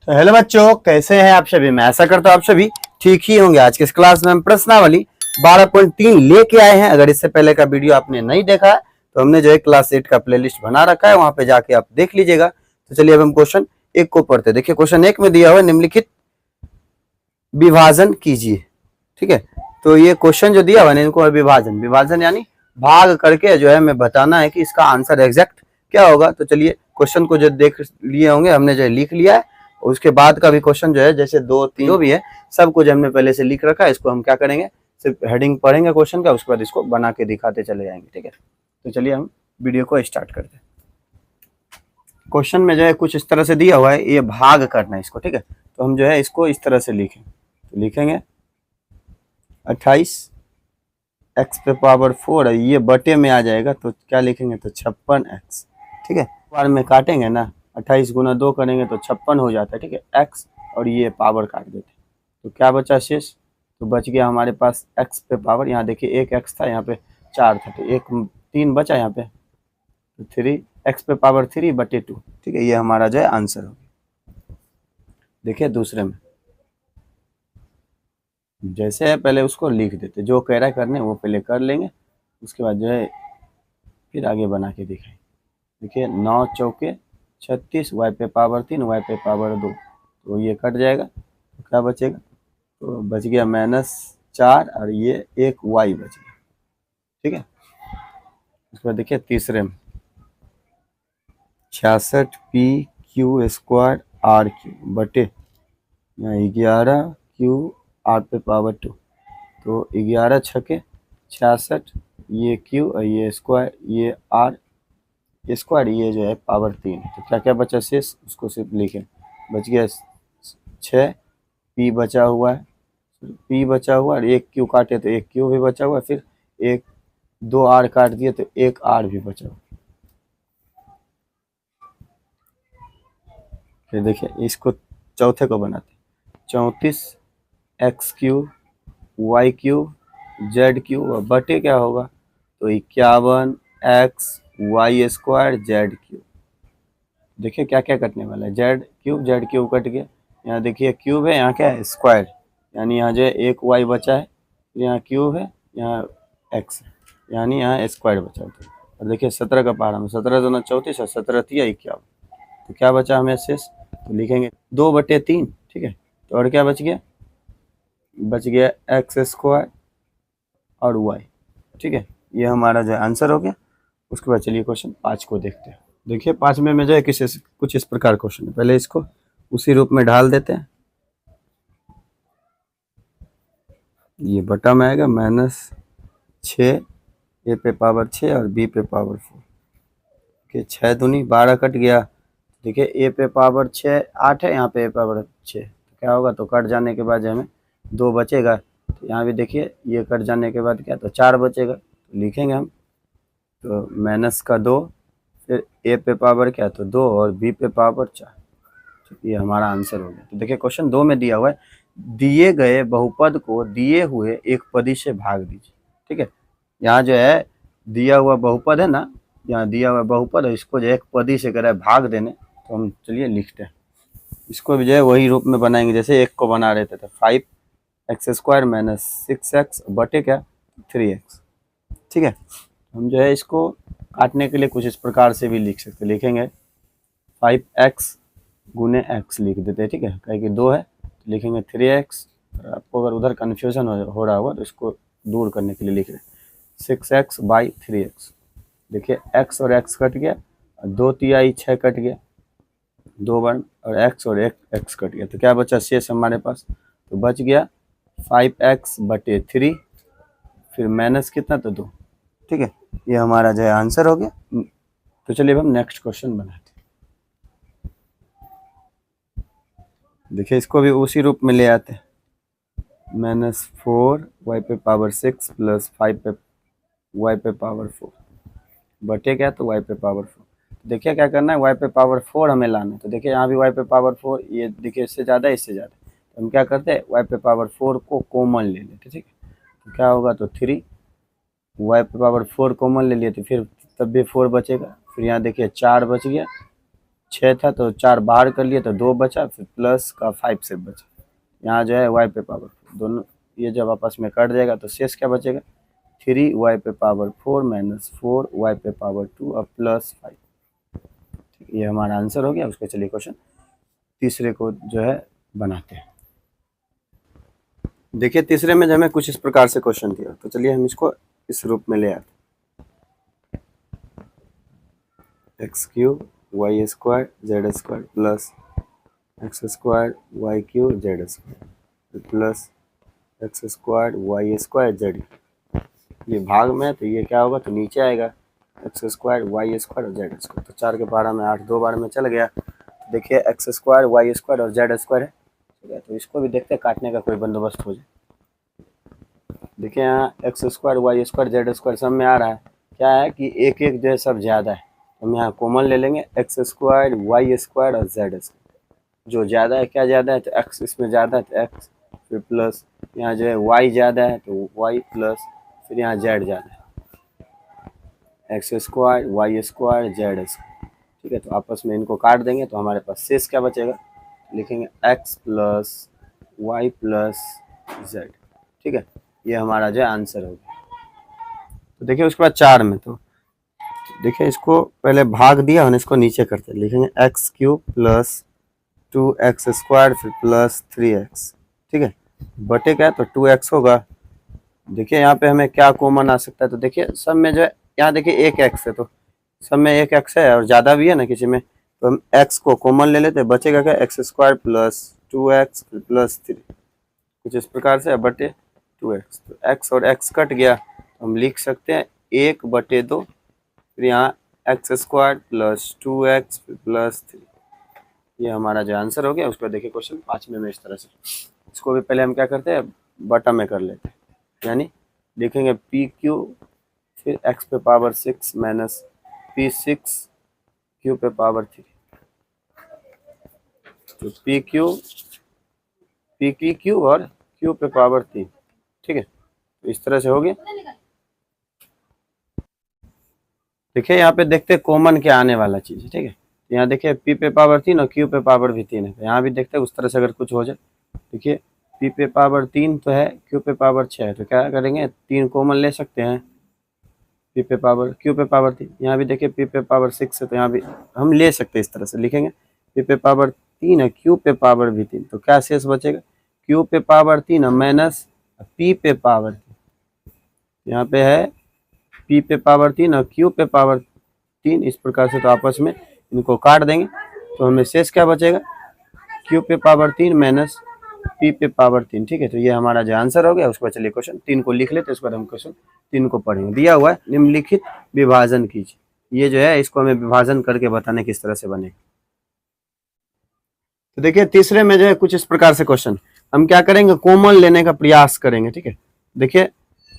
तो हेलो बच्चों, कैसे हैं आप सभी। मैं ऐसा करता हूँ आप सभी ठीक ही होंगे। आज के इस क्लास में हम प्रश्नावली 12.3 लेके आए हैं। अगर इससे पहले का वीडियो आपने नहीं देखा है तो हमने जो है क्लास 8 का प्लेलिस्ट बना रखा है, वहां पे जाके आप देख लीजिएगा। तो चलिए अब हम क्वेश्चन 1 को पढ़ते हैं। देखिए क्वेश्चन 1 में दिया हुआ है निम्नलिखित विभाजन कीजिए। ठीक है, तो ये क्वेश्चन जो दिया हुआ है इनको विभाजन विभाजन यानी भाग करके जो है हमें बताना है कि इसका आंसर एग्जैक्ट क्या होगा। तो चलिए क्वेश्चन को जो देख लिए होंगे हमने जो है लिख लिया है। उसके बाद का भी क्वेश्चन जो है जैसे 2-3 जो भी है सब कुछ हमने पहले से लिख रखा है। इसको हम क्या करेंगे, सिर्फ हेडिंग पढ़ेंगे क्वेश्चन का, उसके बाद इसको बना के दिखाते चले जाएंगे। ठीक है, तो चलिए हम वीडियो को स्टार्ट करते हैं। क्वेश्चन में जो है कुछ इस तरह से दिया हुआ है, ये भाग करना है इसको। ठीक है, तो हम जो है इसको इस तरह से लिखें, तो लिखेंगे 28 x पे पावर 4 है, ये बटे में आ जाएगा तो क्या लिखेंगे, तो 56x। ठीक है, बार में काटेंगे ना, 28 गुना 2 करेंगे तो 56 हो जाता है। ठीक है, x और ये पावर काट देते तो क्या बचा शेष, तो बच गया हमारे पास x पे पावर, यहाँ देखिए एक x था, यहाँ पे 4 था, तो एक 3 बचा यहाँ पे, तो 3 x पे पावर 3 बटे 2। ठीक है, ये हमारा जो है आंसर होगा। देखिए दूसरे में जैसे है पहले उसको लिख देते, जो कह रहा है करने वो पहले कर लेंगे, उसके बाद जो है फिर आगे बना के दिखाएं। देखिए 9 चौके 36, y पे पावर 3 y पे पावर 2, तो ये कट जाएगा तो क्या बचेगा, तो बच गया -4 और ये एक y बच गया। ठीक है, उसके बाद देखिए तीसरे में 66 P Q square R Q बटे 11 क्यू आर पे पावर 2, तो 11 छके 66, ये क्यू और ये स्क्वायर, ये आर स्क्वायर, ये जो है पावर 3, तो क्या क्या बचा शेष उसको सिर्फ लिखें। बच गया 6 पी बचा हुआ है, पी बचा हुआ और एक क्यू काटे तो एक क्यू भी बचा हुआ, फिर एक 2 आर काट दिए तो एक आर भी बचा हुआ। फिर देखिए इसको चौथे को बनाते, 34 X Q Y Q Z Q और बटे क्या होगा, तो 51 X Y square Z Q. देखिए क्या क्या कटने वाला है, जेड क्यूब कट गया, यहाँ देखिए क्यूब है, यहाँ क्या है स्क्वायर, यानी यहाँ जो है एक वाई बचा है, फिर यहाँ क्यूब है, यहाँ एक्स है, यानी यहाँ स्क्वायर बचा है। और देखिए 17 का पहाड़ा में 17 दूना 34 और 17 तिया 51, तो क्या बचा हमें शेष, तो लिखेंगे 2/3। ठीक है, तो और क्या बच गया, बच गया एक्स स्क्वायर और वाई। ठीक है, ये हमारा जो आंसर हो गया। उसके बाद चलिए क्वेश्चन 5 को देखते हैं। देखिए 5 में जो है कुछ इस प्रकार क्वेश्चन है, पहले इसको उसी रूप में ढाल देते हैं। ये बटा में आएगा -6 ए पे पावर 6 और बी पे पावर 4। देखिए 6 दूनी 12 कट गया, देखिए ए पे पावर 6 8 है, यहाँ पे ए पावर 6, तो क्या होगा, तो कट जाने के बाद हमें 2 बचेगा, तो यहाँ भी देखिए ये कट जाने के बाद क्या, तो 4 बचेगा, तो लिखेंगे हम, तो -2, फिर ए पे पावर क्या, तो 2 और बी पे पावर 4। तो ये हमारा आंसर हो गया। तो देखिए क्वेश्चन 2 में दिया हुआ है, दिए गए बहुपद को दिए हुए एक पदी से भाग दीजिए। ठीक है, यहाँ जो है दिया हुआ बहुपद है ना, यहाँ दिया हुआ बहुपद है, इसको जो है एक पदी से कह रहा है भाग देने, तो हम चलिए लिखते हैं। इसको भी जो है वही रूप में बनाएंगे जैसे एक को बना रहे थे, 5x स्क्वायर -6x बटे क्या 3x। ठीक है, हम जो है इसको काटने के लिए कुछ इस प्रकार से भी लिख सकते, लिखेंगे 5x गुने x लिख देते हैं। ठीक है, कहीं कि 2 है तो लिखेंगे 3x, आपको अगर उधर कन्फ्यूजन हो रहा होगा तो इसको दूर करने के लिए लिख रहे 6x बाई 3x। देखिए x और x कट गया, 2 तिहाई 6 कट गया, 2 बार और x और x कट गया, तो क्या बचा शेष हमारे पास, तो बच गया 5x बटे 3, फिर माइनस कितना, तो 2। ठीक है, ये हमारा जो है आंसर हो गया। तो चलिए अब हम नेक्स्ट क्वेश्चन बनाते हैं। देखिए इसको भी उसी रूप में ले आते हैं, -4 y पे पावर 6 प्लस 5 पे y पे पावर 4 बटे क्या, तो y पे पावर 4। देखिए क्या करना है, y पे पावर 4 हमें लाना है, तो देखिए यहाँ भी y पे पावर 4, ये देखिए इससे ज़्यादा इससे ज़्यादा, तो हम क्या करते हैं y पे पावर 4 को कॉमन ले लेते। ठीक है, तो क्या होगा, तो 3 y पे पावर 4 कॉमन ले लिए, तो फिर तब भी 4 बचेगा, फिर यहाँ देखिए 4 बच गया, 6 था तो 4 बाहर कर लिए तो 2 बचा, फिर प्लस का 5 से बचा। यहाँ जो है y पे पावर 4, दोनों ये जब आपस में कट जाएगा तो शेष क्या बचेगा, 3y पे पावर 4 माइनस 4y पे पावर 2 और प्लस 5। ये हमारा आंसर हो गया। उसके चलिए क्वेश्चन तीसरे को जो है बनाते हैं। देखिए तीसरे में जो हमें कुछ इस प्रकार से क्वेश्चन दिया, तो चलिए हम इसको इस रूप में ले आते हैं। X cube Y square Z square plus X square Y cube Z square plus X square Y square Z. ये भाग में तो ये क्या होगा, तो नीचे आएगा एक्स स्क्वायर वाई स्क्वायर और जेड स्क्वायर। तो 4 के बारह में 8 2 बार में चल गया। तो देखिए एक्स स्क्वायर वाई स्क्वायर और जेड स्क्वायर है, ठीक है। तो इसको भी देखते हैं काटने का कोई बंदोबस्त हो जाए। देखिए यहाँ X square Y square Z square सब में आ रहा है, क्या है कि एक एक जो है सब ज़्यादा है। हम यहाँ कॉमन ले लेंगे एक्स स्क्वायर वाई स्क्वायर और जेड स्क्वायर। जो ज़्यादा है, क्या ज़्यादा है, तो एक्स इसमें ज़्यादा है तो एक्स, फिर प्लस यहाँ जो है वाई ज़्यादा है तो वाई प्लस, फिर यहाँ जेड ज़्यादा है, X square Y square Z square, ठीक है। तो आपस में इनको काट देंगे तो हमारे पास शेष क्या बचेगा, लिखेंगे X plus Y plus Z, ठीक है। ये हमारा जो आंसर होगा। तो देखिए उसके बाद 4 में तो देखिए इसको पहले भाग दिया और इसको नीचे करते हैं, लिखेंगे x cube plus 2x square फिर प्लस 3x, ठीक है। बटे क्या है तो 2x होगा। देखिए यहाँ पे हमें क्या कॉमन आ सकता है, तो देखिए सब में जो है यहाँ देखिए एक x है, तो सब में एक x है और ज़्यादा भी है ना किसी में, तो हम x को कॉमन ले लेते हैं, बचेगा क्या एक्स स्क्वायर प्लस 2x फिर प्लस 3, कुछ इस प्रकार से बटे 2x। तो x और x कट गया तो हम लिख सकते हैं 1/2, फिर यहाँ एक्स स्क्वायर प्लस 2x फिर प्लस 3। ये हमारा जो आंसर हो गया। उसको देखिए क्वेश्चन 5 में इस तरह से, इसको भी पहले हम क्या करते हैं बटा में कर लेते हैं, यानी लिखेंगे पी क्यू फिर एक्स पे पावर 6 माइनस P6 क्यू पे पावर 3। तो पी क्यू और क्यू पे पावर 3, ठीक है। तो इस तरह से हो गया। देखिए यहाँ पे देखते हैं कॉमन क्या आने वाला चीज़ है, ठीक है। यहाँ देखिए पी पे पावर 3 और क्यू पे पावर भी 3 है, तो यहाँ भी देखते हैं उस तरह से अगर कुछ हो जाए। देखिए पी पे पावर 3 तो है, क्यू पे पावर 6 है, तो क्या करेंगे 3 कॉमन ले सकते हैं, पी पे पावर क्यू पे पावर 3। यहाँ भी देखिए पी पे पावर 6 है, तो यहाँ भी हम ले सकते हैं, इस तरह से लिखेंगे पी पे पावर 3 है, क्यू पे पावर भी 3, तो क्या शेष बचेगा, क्यू पे पावर 3 माइनस पी पे पावर 3। यहाँ पे है पी पे पावर 3 और क्यू पे पावर 3, इस प्रकार से। तो आपस में इनको काट देंगे तो हमें शेष क्या बचेगा, क्यू पे पावर 3 माइनस पी पे पावर 3, ठीक है। तो ये हमारा जो आंसर हो गया। उसके बाद चलिए क्वेश्चन 3 को लिख लेते हैं, उसके बाद हम क्वेश्चन 3 को पढ़ेंगे। दिया हुआ है निम्नलिखित विभाजन कीजिए। ये जो है इसको हमें विभाजन करके बताने किस तरह से बनेगा। तो देखिए तीसरे में जो है कुछ इस प्रकार से क्वेश्चन, हम क्या करेंगे कॉमन लेने का प्रयास करेंगे, ठीक है। देखिए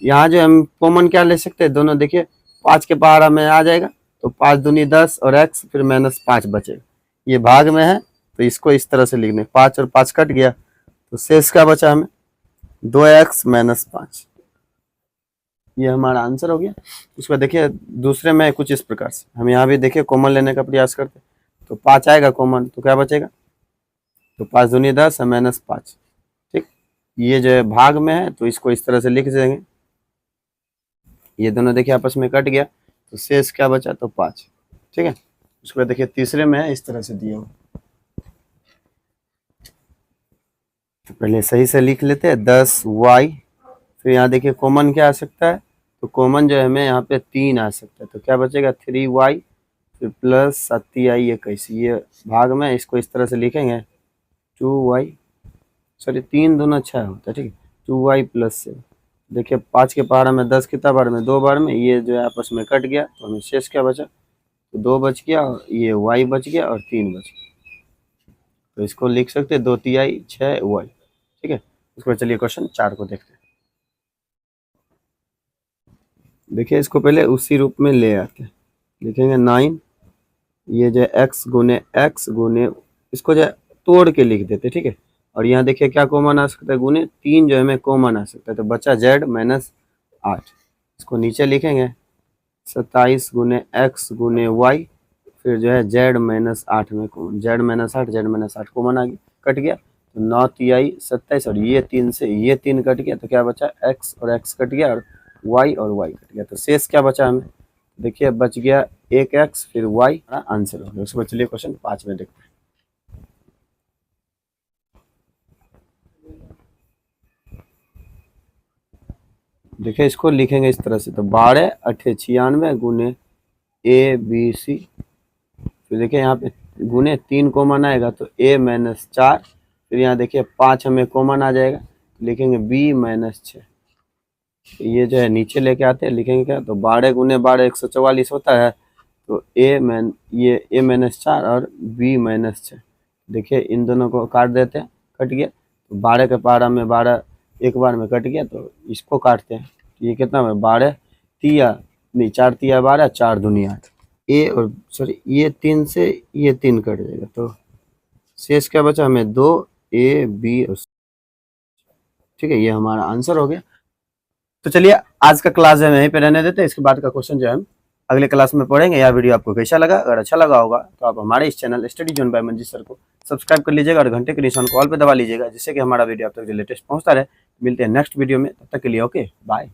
यहाँ जो हम कॉमन क्या ले सकते हैं, दोनों देखिए 5 के पहाड़ा में आ जाएगा, तो 5 दूनी 10 और x फिर माइनस 5 बचेगा। ये भाग में है तो इसको इस तरह से लिखने, 5 और 5 कट गया तो शेष क्या बचा हमें 2x माइनस 5। ये हमारा आंसर हो गया। उसके बाद देखिए दूसरे में कुछ इस प्रकार से, हम यहाँ भी देखिए कॉमन लेने का प्रयास करते हैं, तो 5 आएगा कॉमन तो क्या बचेगा, तो 5 दूनी 10 और माइनस 5, ठीक। ये जो है भाग में है तो इसको इस तरह से लिख देंगे। ये दोनों देखिए आपस में कट गया तो शेष क्या बचा, तो 5, ठीक है। उसके बाद देखिए तीसरे में है इस तरह से दिया हुआ, तो पहले सही से लिख लेते हैं 10y, फिर यहाँ देखिए कॉमन क्या आ सकता है, तो कॉमन जो है हमें यहाँ पे 3 आ सकता है, तो क्या बचेगा 3y फिर प्लस 7y। ये कैसे, ये भाग में इसको इस तरह से लिखेंगे 2y, सॉरी 3 दूना 6 होता है, ठीक है, 2y प्लस 7। देखिए 5 के पहाड़ा में 10 कितना बार में 2 बार में, ये जो है आपस में कट गया तो हमें शेष क्या बचा, तो 2 बच गया और ये y बच गया और 3 बच गया। तो इसको लिख सकते हैं 2 तिहाई 6y, ठीक है। उसके बाद चलिए क्वेश्चन 4 को देखते हैं। देखिए इसको पहले उसी रूप में ले आते हैं, लिखेंगे 9, ये जो है x गुने इसको जो है तोड़ के लिख देते, ठीक है। और यहाँ देखिए क्या कॉमन आ सकता है, गुने 3 जो है हमें कॉमन आ सकता है, तो बचा z माइनस 8। इसको नीचे लिखेंगे 27 गुने x गुने y फिर जो है जेड माइनस 8 में जेड माइनस 8 कॉमन आ गया, कट गया तो 9 तिहाई 27 और ये 3 से ये 3 कट गया तो क्या बचा x और x कट गया और y कट गया। तो शेष क्या बचा हमें, देखिए बच गया एक x फिर y, आंसर हो गया। उसके चलिए क्वेश्चन 5 में देखते हैं। देखिए इसको लिखेंगे इस तरह से, तो 12 8 96 गुने ए बी सी, फिर देखिए यहाँ पे गुने 3 कॉमन आएगा तो a माइनस 4, फिर यहाँ देखिए 5 हमें कॉमन आ जाएगा, लिखेंगे b माइनस 6। ये जो है नीचे लेके आते हैं, लिखेंगे क्या, तो 12 गुने 12 144 होता है, तो ये a माइनस 4 और b माइनस 6। देखिए इन दोनों को काट देते हैं, कट गया तो 12 के पारा में 12 एक बार में कट गया, तो इसको काटते हैं, ये कितना में 12 तिया नहीं 4 तिया 12 4 दूनी 8, ए और सॉरी ये 3 से ये 3 कट जाएगा, तो शेष क्या बचा हमें 2 a b और, ठीक है, ये हमारा आंसर हो गया। तो चलिए आज का क्लास जो है यहीं पे रहने देते हैं, इसके बाद का क्वेश्चन जो है हम अगले क्लास में पढ़ेंगे। यह वीडियो आपको कैसा लगा, अगर अच्छा लगा होगा तो आप हमारे इस channel study zone by Manjeet sir को सब्सक्राइब कर लीजिएगा और घंटे के निशान को ऑल पे दबा लीजिएगा, जिससे कि हमारा वीडियो आप तक लेटेस्ट पहुंचता रहे। मिलते हैं नेक्स्ट वीडियो में, तब तक के लिए ओके बाय।